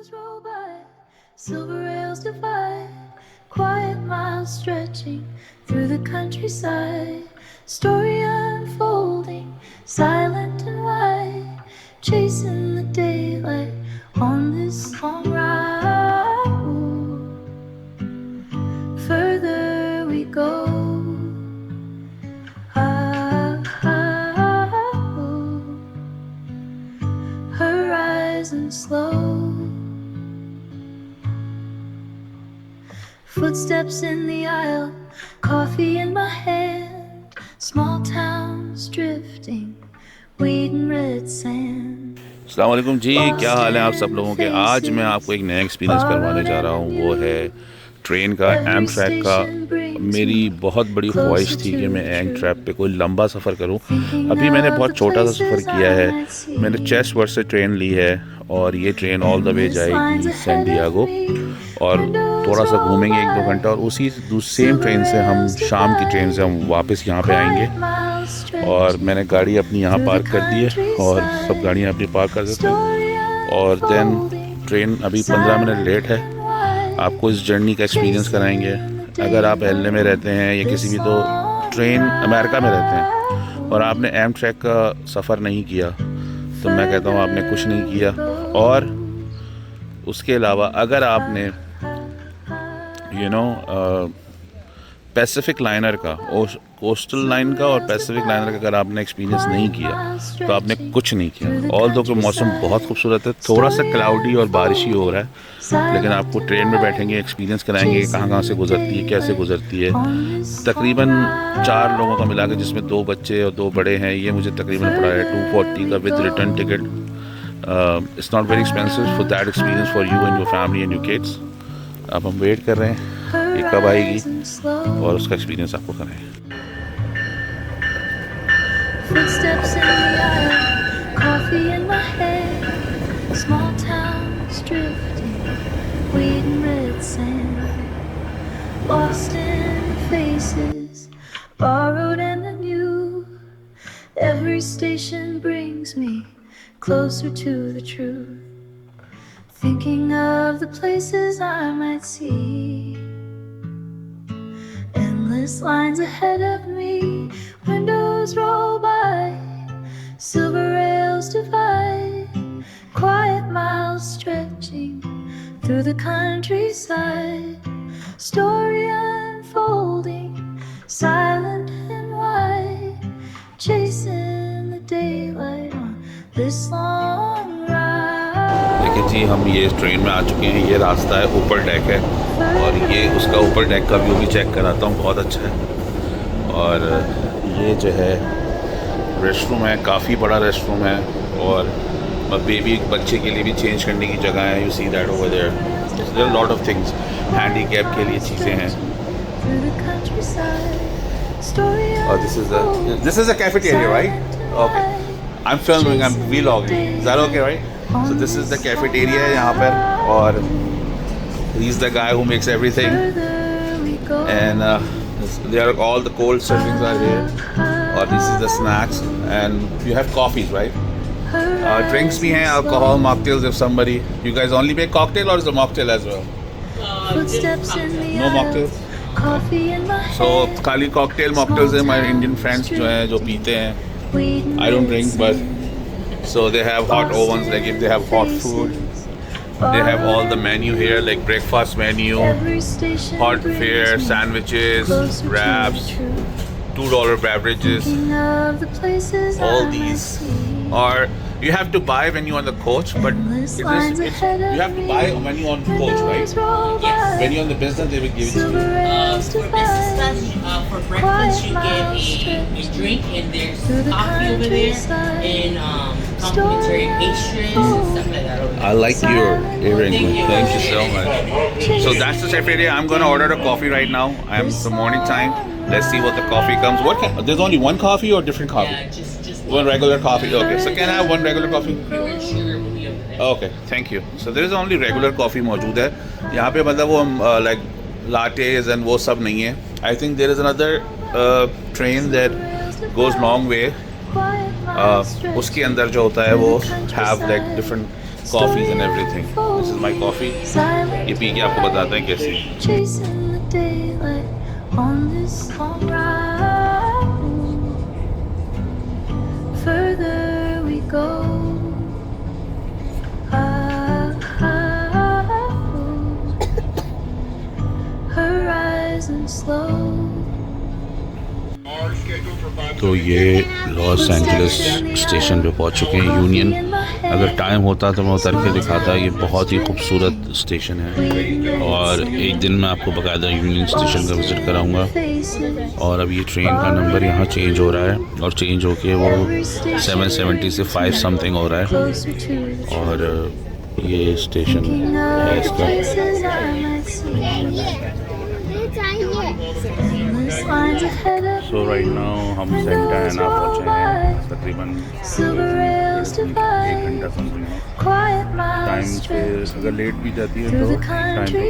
Windows roll by, silver rails divide, quiet miles stretching through the countryside. Story unfolding, silent and wide, chasing the daylight on this long ride. Further we go. Horizon slow. Footsteps in the aisle, coffee in my hand. Small towns drifting, weed and red sand. अस्सलाम वालेकुम जी, क्या हाल है आप सब लोगों के। आज मैं आपको एक नया एक्सपीरियंस करवाने जा रहा हूँ, वो है ट्रेन का, एमट्रैक का। मेरी बहुत बड़ी ख्वाहिश थी कि मैं एमट्रैक पे कोई लंबा सफ़र करूँ। अभी मैंने बहुत छोटा सा सफ़र किया है। मैंने चेस्टवर्थ से ट्रेन ली है और ये ट्रेन ऑल द वे जाएगी सैन डिएगो और थोड़ा सा घूमेंगे 1-2 घंटा और उसी सेम ट्रेन से हम शाम की ट्रेन से हम वापस यहाँ पे आएंगे। और मैंने गाड़ी अपनी यहाँ पार्क कर दी है और सब गाड़ियाँ अपनी पार्क कर देते हैं। और देन ट्रेन अभी 15 मिनट लेट है। आपको इस जर्नी का एक्सपीरियंस कराएंगे। अगर आप एलए में रहते हैं या किसी भी तो ट्रेन अमेरिका में रहते हैं और आपने एमट्रैक का सफ़र नहीं किया तो मैं कहता हूँ आपने कुछ नहीं किया। और उसके अलावा अगर आपने पैसिफिक लाइनर का, कोस्टल लाइन का और पैसिफिक लाइनर का अगर आपने एक्सपीरियंस नहीं किया तो आपने कुछ नहीं किया। ऑल दो कि मौसम बहुत खूबसूरत है, थोड़ा सा क्लाउडी और बारिश ही हो रहा है, लेकिन आपको ट्रेन में बैठेंगे, एक्सपीरियंस कराएंगे कि कहाँ से गुजरती है, कैसे गुजरती है। तकरीबन 4 लोगों का मिला के, जिसमें 2 बच्चे और 2 बड़े हैं, ये मुझे तकरीबन पड़ा है 240 का with return ticket. It's not very expensive for that experience for you and your family and your kids. अब हम वेट कर रहे हैं ये कब आएगी और उसका एक्सपीरियंस आपको कराएं। Footsteps in the aisle, coffee in my hand. Small towns drifting, weed and red sand. Lost in the faces, borrowed and the new. Every station brings me closer to the truth. Thinking of the places I might see. Endless lines ahead of me, windows roll by, silver rails divide, quiet miles stretching through the countryside. Story unfolding, silent and wide, chasing the daylight on this long ride. देखिए जी, हम ये train में आ चुके हैं। ये रास्ता है, ऊपर डेक है और ये उसका ऊपर डेक का व्यू भी चेक कराता हूँ, बहुत अच्छा है। और ये जो है रेस्टरूम है, काफ़ी बड़ा रेस्टरूम है और बेबी बच्चे के लिए भी चेंज करने की जगह है। You see that over there, there are lot of things. Handicap के लिए चीज़ें हैं। और this is a cafeteria, right? Okay, I am filming, I am vlogging, is that okay, right? So this is the cafeteria यहाँ पर और he's the guy who makes everything and there are all the cold servings are here और this is the snacks and you have coffees, right? Drinks भी हैं, alcohol, mocktails if somebody. You guys only make cocktail or is the mocktail as well? No mocktails? So खाली cocktail mocktails हैं। My Indian friends जो हैं, जो पीते हैं, I don't drink but so they have hot ovens, like if they have hot food, they have all the menu here, like breakfast menu, hot fare, sandwiches, wraps, $2 beverages. All these are, you have to buy when you're on the coach, but you have to buy when you're on coach, right? Yes. When you're on the business, they will give it to you. For business class, for breakfast, you get a drink, and there's coffee over there, and complimentary pastries and stuff like that over there. I like your earring. Thank you so much. So that's the cafeteria. I'm going to order a coffee right now. It's the morning time. Let's see what the coffee comes. There's only one coffee or different coffee? Yeah, just One regular coffee. Okay. So can I have one regular coffee? pure sugar will be over there. Okay. Thank you. So there is only regular coffee मौजूद है यहाँ पे। मतलब वो like lattes and वो सब नहीं है। I think there is another train that goes long way. उसके अंदर जो होता है वो have like different coffees and everything. This is my coffee. ये पी के आपको बताते हैं कैसी है. Chasing the daylight on this long ride. Further we go. Horizon slow. तो ये लॉस एंजलिस स्टेशन पे पहुंच चुके हैं, यूनियन. अगर टाइम होता तो मैं उतर के दिखाता. ये बहुत ही खूबसूरत स्टेशन है और एक दिन मैं आपको बाकायदा यूनियन स्टेशन का विज़िट कराऊंगा. और अब ये ट्रेन का नंबर यहाँ चेंज हो रहा है और चेंज होके वो 770 से 5 समथिंग हो रहा है. और ये स्टेशन है इसका. सो राइट नाउ हम सेंटा एना पहुँचे हैं तकरीबन 1 घंटा समथिंग. टाइम पे अगर लेट भी जाती है तो टाइम पे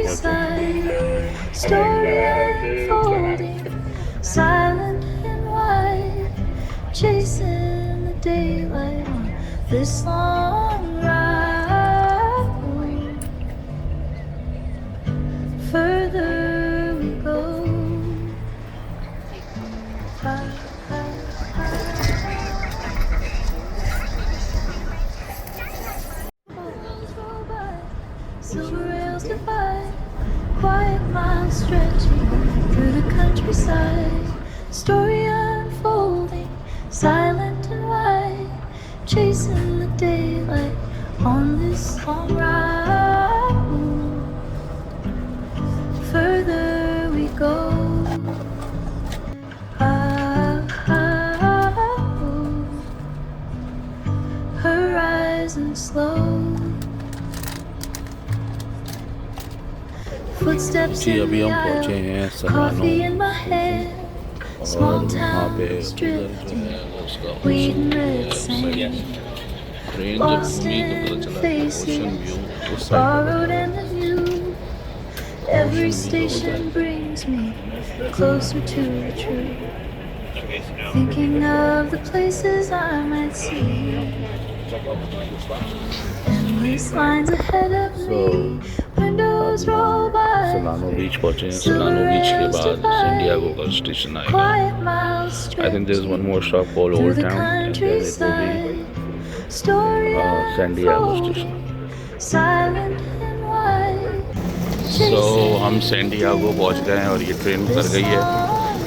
Silver rails divide, quiet miles stretching through the countryside. Story unfolding, silent and wide, chasing the daylight on this long ride. Further we go. Horizon slow. Footsteps ji in अभी the हम पहुँचे aisle, हैं सलानो coffee in my hand, और small वहाँ पे towns उधर जो drifting, है वो उसका weed and red ocean sand, train जब lost घूमी तो in पता चला कि ओशन व्यू faces, उस side borrowed in the view. Every station brings me closer to the truth. Thinking of the places I might see. Endless lines ahead of me. Windows roll by. सलानो बीच पहुँचे हैं. सलानो बीच के बाद San Diego का station आएगा. Quiet miles I think there is one more stop called through Old the Town and then it will countryside. Story be Santiago unfolding, station. silent and wide. So हम San Diego पहुँच गए हैं और ये train उतर गई है.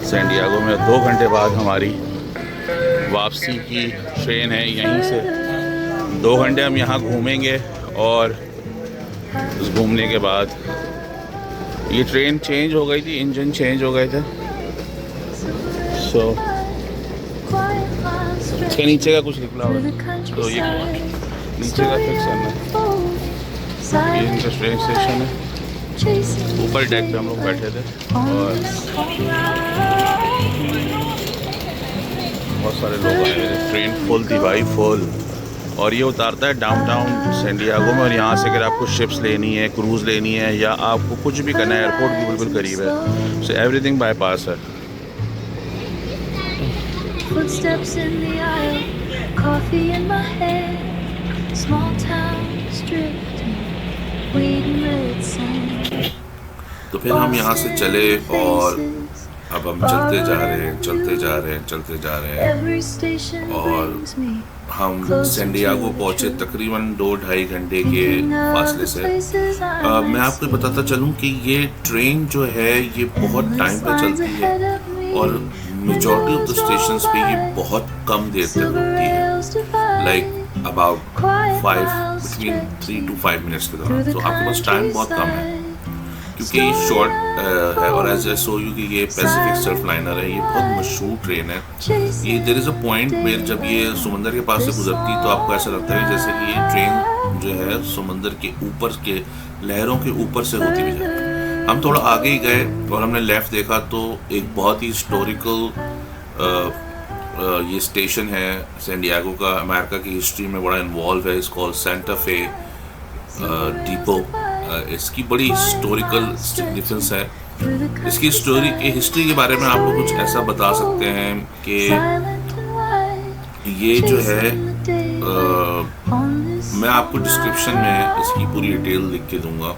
सैंडियागो में 2 घंटे बाद हमारी वापसी की ट्रेन है. यहीं से 2 घंटे हम यहाँ घूमेंगे और उस घूमने के बाद ये ट्रेन चेंज हो गई थी, इंजन चेंज हो गए थे. सो इसके नीचे का कुछ निकला हुआ तो ये नीचे का फिक्स करना है. ये इनका ट्रेन स्टेशन है. ऊपर डेक पे हम लोग बैठे थे और बहुत सारे लोग आए थे. ट्रेन फुल थी भाई, फुल. और ये उतारता है डाउनटाउन सैंडियागो में. और यहाँ से अगर आपको शिप्स लेनी है, क्रूज़ लेनी है या आपको कुछ भी करना है, एयरपोर्ट भी बिल्कुल करीब है. सो एवरीथिंग बाईपास है. Footsteps in the aisle, coffee in my hand, small towns drifting, weed and red sand. तो फिर हम यहाँ से चले और अब हम चलते जा रहे हैं, चलते जा रहे हैं, चलते जा रहे हैं. Every station और brings me हम सैंडियागो पहुँचे तकरीबन 2-2.5 घंटे के फासले से. मैं आपको बताता चलूँ कि ये ट्रेन जो है ये बहुत टाइम पे चलती है और मेजॉरिटी ऑफ द स्टेशंस पे ये बहुत कम देर तक रुकती है. लाइक अबाउट 3 to 5 मिनट्स के दौरान. तो आपके पास टाइम बहुत कम है क्योंकि ये शॉर्ट है. और एज आई सो यू कि ये पैसिफिक सर्फ लाइनर है. ये बहुत मशहूर ट्रेन है. ये there is a point where जब ये समंदर के पास से गुजरती है तो आपको ऐसा लगता है जैसे कि ये ट्रेन जो है समंदर के ऊपर के लहरों के ऊपर से होती हुई जाती है. हम थोड़ा आगे ही गए और हमने लेफ़्ट देखा तो एक बहुत ही हिस्टोरिकल ये स्टेशन है सैंडियागो का. अमेरिका की हिस्ट्री में बड़ा इन्वॉल्व है. इसको सेंटा फे डिपो. इसकी बड़ी हिस्टोरिकल सिग्निफिकेंस है. इसकी हिस्ट्री के बारे में आपको कुछ ऐसा बता सकते हैं कि ये जो है मैं आपको डिस्क्रिप्शन में इसकी पूरी डिटेल लिख के दूंगा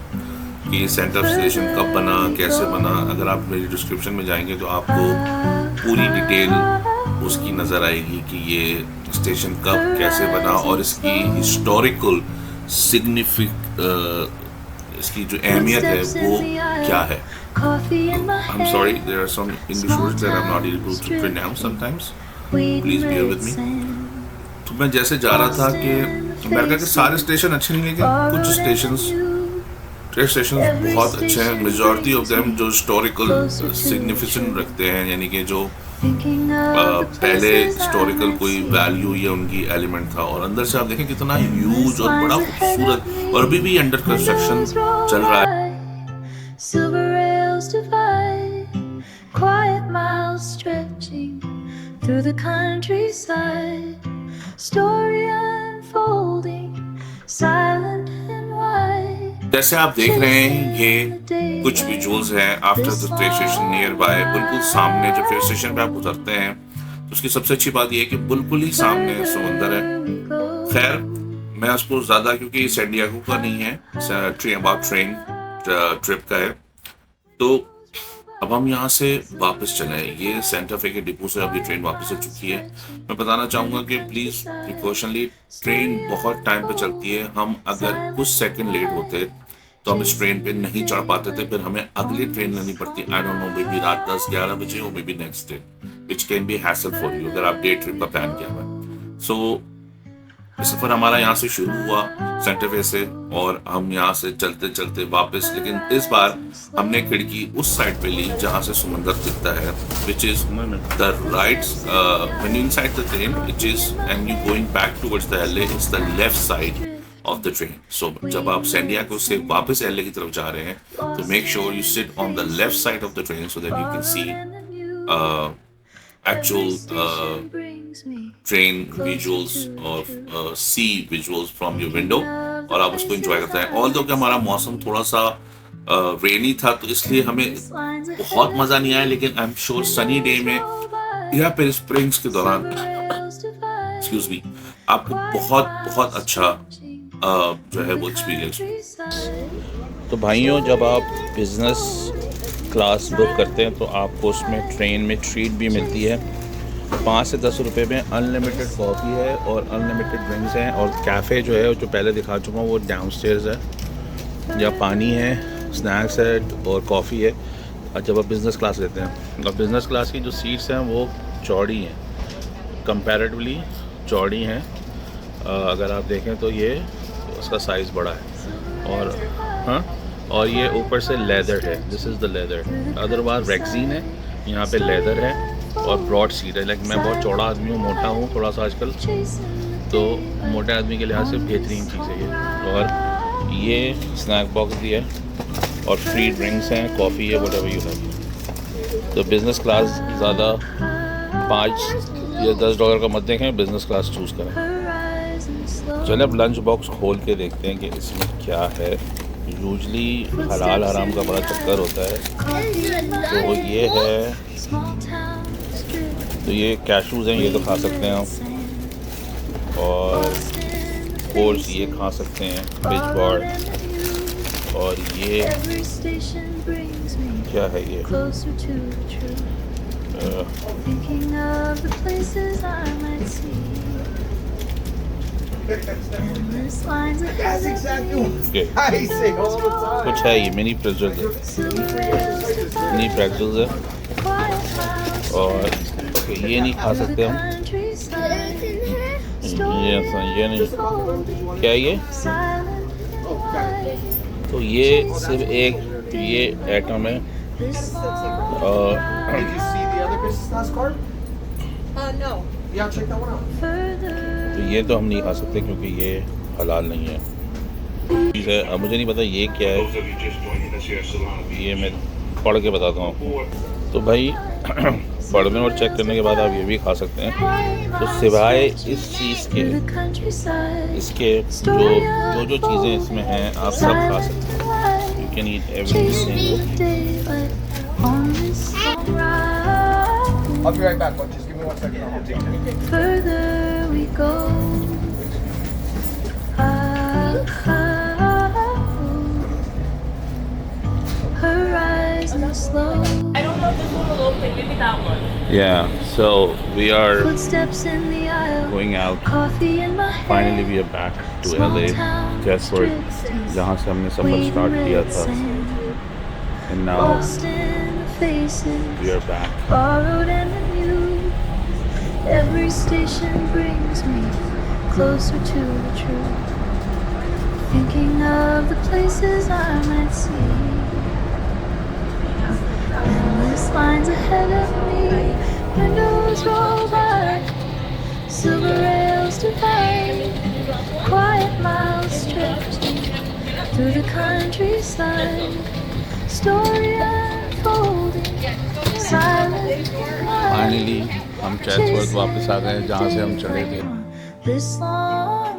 कि सेंटर स्टेशन कब बना, कैसे बना। अगर आप मेरी डिस्क्रिप्शन में जाएंगे तो आपको पूरी डिटेल उसकी नज़र आएगी कि ये स्टेशन कब कैसे बना और इसकी हिस्टोरिकल इसकी जो अहमियत है वो क्या है। I'm sorry, there are some English words that I'm not able to pronounce sometimes. Please bear with me. तो मैं जैसे जा रहा था कि अमेरिका के सारे स्टेशन अच्छे नहीं, लेकिन कुछ ट्रेन स्टेशन बहुत अच्छे हैं। मेजॉरिटी ऑफ देम जो हिस्टोरिकल सिग्निफिकेंस रखते हैं, यानी कि जो पहले हिस्टोरिकल कोई वैल्यू या उनकी एलिमेंट था। और अंदर से आप देखें कितना ह्यूज और बड़ा खूबसूरत, और अभी भी अंडर कंस्ट्रक्शन चल रहा है। Silver rails divide, quiet miles stretching through the countryside. Story unfolding, silent and wide. जैसे आप देख रहे हैं ये कुछ विजुअल्स हैं after the train station near by. बिल्कुल सामने जब ट्रेन स्टेशन पे आप उतरते हैं तो उसकी सबसे अच्छी बात ये है कि बिल्कुल ही सामने समंदर है। खैर मैं उसको ज़्यादा, क्योंकि सैन डिएगो का नहीं है, ट्रेन ट्रिप का है, तो अब हम यहाँ से वापस चले। ये सेंटा फे के डिपो से अभी ट्रेन वापस हो चुकी है। मैं बताना चाहूँगा कि प्लीज़ प्रिकॉशनली, ट्रेन बहुत टाइम पे चलती है। हम अगर कुछ सेकंड लेट होते तो हम इस ट्रेन पे नहीं चढ़ पाते थे, फिर हमें अगली ट्रेन लेनी पड़ती। I don't know, may be रात 10-11 बजे हो, may be next day, which can be hassle for you अगर आप डे ट्रिप का प्लान किया हुआ। सो सफ़र हमारा यहाँ से शुरू हुआ सेंटा फे से, और हम यहाँ से चलते चलते वापस, लेकिन इस बार हमने खिड़की उस साइड पे ली जहाँ से समंदर दिखता है, which is the right when you inside the train, which is and you going back towards the LA, it's the left side of the train. So जब आप सैन डिएगो से वापस एलए की तरफ जा रहे हैं तो make sure you sit on the left side of the train so that you can see actual train visuals or sea visuals from your window, और आप उसको enjoy करते हैं। Although कि हमारा मौसम थोड़ा सा रेनी था तो इसलिए हमें बहुत मज़ा नहीं आया, लेकिन I am sure sunny day में या फिर स्प्रिंग्स के दौरान एक्सक्यूज मी आपको बहुत बहुत अच्छा जो है वो एक्सपीरियंस। तो भाइयों, जब आप बिज़नेस क्लास बुक करते हैं तो आपको उसमें ट्रेन में ट्रीट भी मिलती है। 5 से 10 रुपए में अनलिमिटेड कॉफ़ी है और अनलिमिटेड ड्रिंक्स हैं, और कैफ़े जो है जो पहले दिखा चुका हूँ वो डाउनस्टेयर्स है, या पानी है, स्नैक्स है और कॉफ़ी है। और जब आप बिज़नेस क्लास लेते हैं, और बिज़नेस क्लास की जो सीट्स हैं वो चौड़ी हैं, कंपैरेटिवली चौड़ी हैं। अगर आप देखें तो ये उसका साइज़ बड़ा है, और ये ऊपर से लेदर है, this is the leather. Otherwise rexine है, यहाँ पे लेदर है और ब्रॉड सीट है। लाइक मैं बहुत चौड़ा आदमी हूँ, मोटा हूँ थोड़ा सा आजकल, तो मोटे आदमी के लिहाज से बेहतरीन चीज़ है ये। और ये स्नैक बॉक्स भी है और फ्री ड्रिंक्स हैं, कॉफ़ी है, व्हाटएवर यू हैव। तो बिज़नेस क्लास ज़्यादा $5 या $10 का मत देखें, बिज़नेस क्लास चूज़ करें। चलिए अब लंच बॉक्स खोल के देखते हैं कि इसमें क्या है। यूजली हलाल हराम का बड़ा चक्कर होता है। तो ये है, तो ये कैशूज़ हैं, ये तो खा सकते हैं आप, और कोर्स ये खा सकते हैं, बिच बार। और ये क्या है, ये That's exactly what Okay. I say all the time. कुछ है, ये मिनी प्रेट्ज़ल्स है, मिनी प्रेट्ज़ल्स है। और ओके, ये नहीं खा सकते हम, ये नहीं, क्या ये? तो ये सिर्फ एक ये आइटम है। और Did you see the other business class card? No. Yeah, check that one out. तो ये तो हम नहीं खा सकते क्योंकि ये हलाल नहीं है। चीज़ है, अब मुझे नहीं पता ये क्या है, ये मैं पढ़ के बताता हूँ। तो भाई पढ़ने और चेक करने के बाद आप ये भी खा सकते हैं। तो सिवाय इस चीज़ के, इसके जो चीज़ें इसमें हैं आप सब खा सकते हैं। You can eat everything. I'll be right back, but just give me 1 second. I'll take it. Further we go. Horizon slow. I don't know if this one will open. Maybe that one. Yeah, so we are Footsteps in the aisle. going out. Coffee in my hand. Finally we are back to LA, Chatsworth, जहाँ से हमने सफ़र start किया था. And now Lost in the faces. we are back. Borrowed and renewed. Every station brings me closer to the truth. Thinking of the places I might see. Endless lines ahead of me. Windows roll by. Silver rails divide. Quiet miles drifting through the countryside. Story unfolding. Silent. Finally हम Chatsworth वापस आ गए जहाँ से हम चले थे. This long